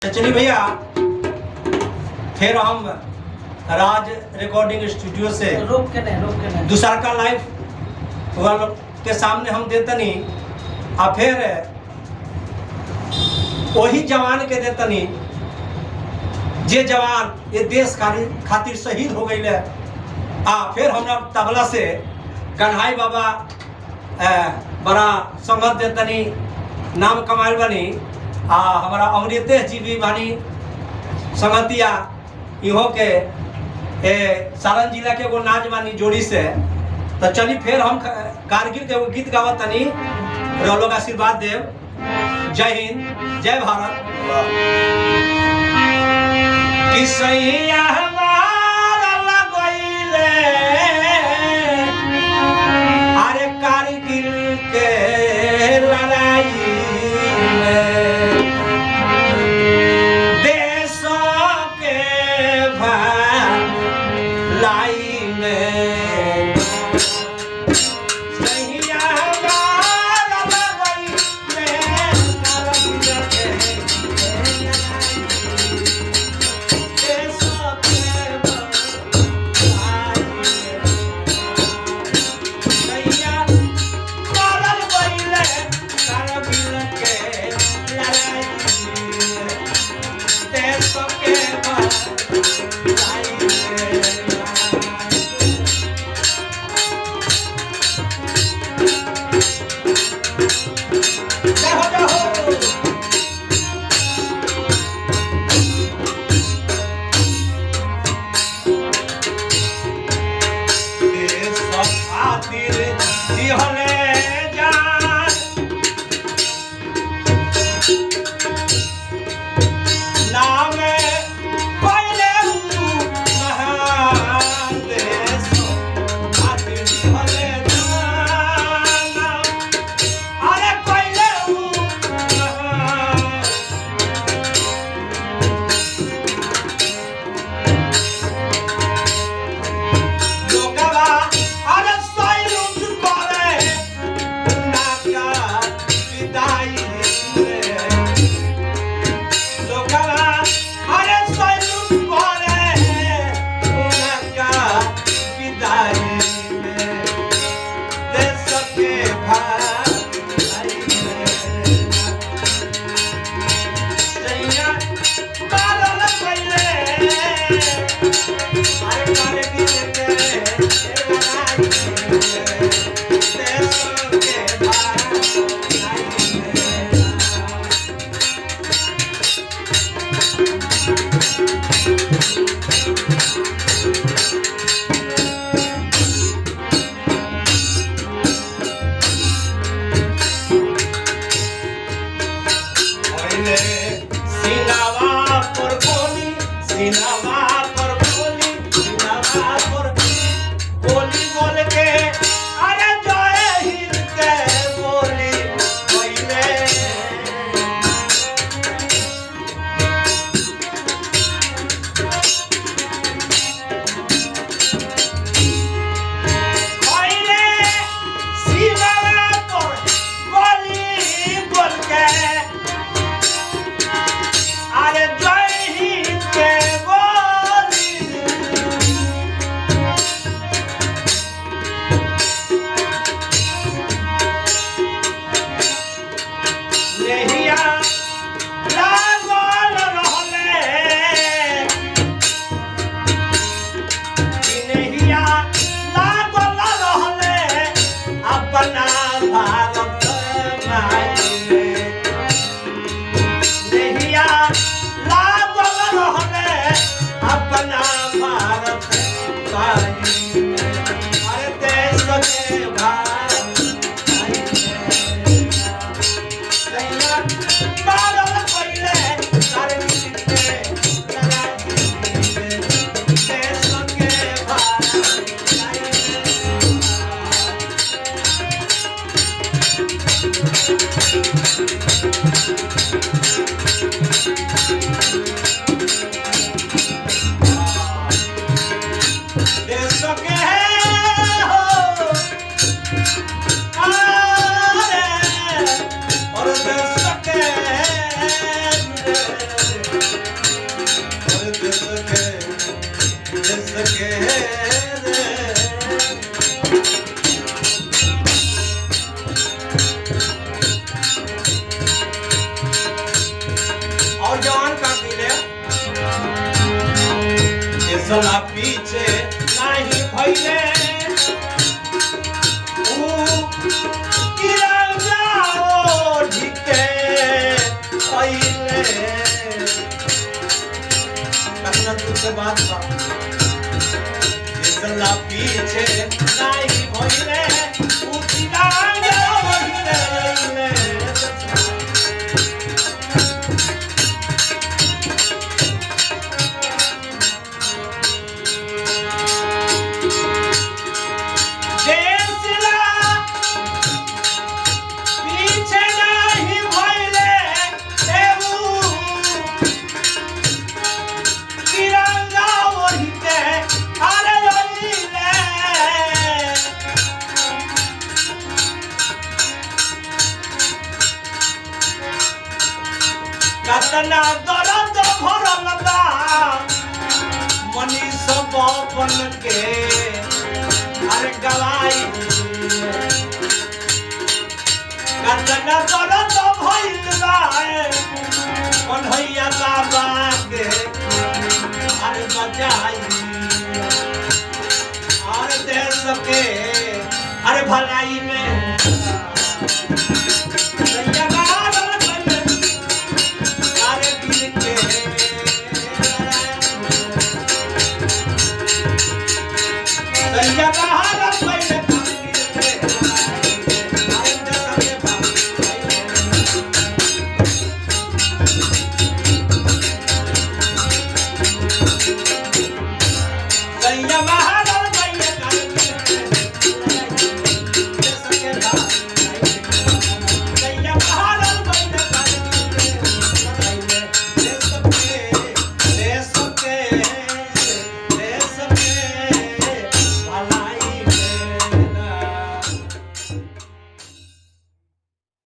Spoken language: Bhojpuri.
चलिए भैया, फिर हम राज रिकॉर्डिंग स्टूडियो से रोक के दूसरा का लाइव के सामने हम देतनी आ फिर वही जवान के देतनी जे जवान ये देश खातिर शहीद हो गई आ फिर हमरा तबला से कन्हाई बाबा बड़ा संगत देतनी नाम कमाल बनी आ हमारा अमृतेश जी भी बानी संगतिया इहो के सारण जिला के एगो नाच बानी जोड़ी से। तो चली फिर हम कारगिल के एगो गीत गावत तनी, लोग आशीर्वाद देव। जय हिंद, जय भारत। किसैया हमारा लगइले अरे कारगिल के लड़ाई में अरे जय हिंद के बोल और जवान का दिले देशला पीछे नहीं भइले ऊ तिरंगा ओढ़के आइले कतना दूर से बात बा देशला पीछे नहीं भइले ऊ तिरंगा ओढ़के आइले कतना दर्द भरल बा मनीष बन के अरे गवाई कतना दर्द भइल बा कन्हैया बाबा के अरे बचाई अरे देश के अरे भलाई में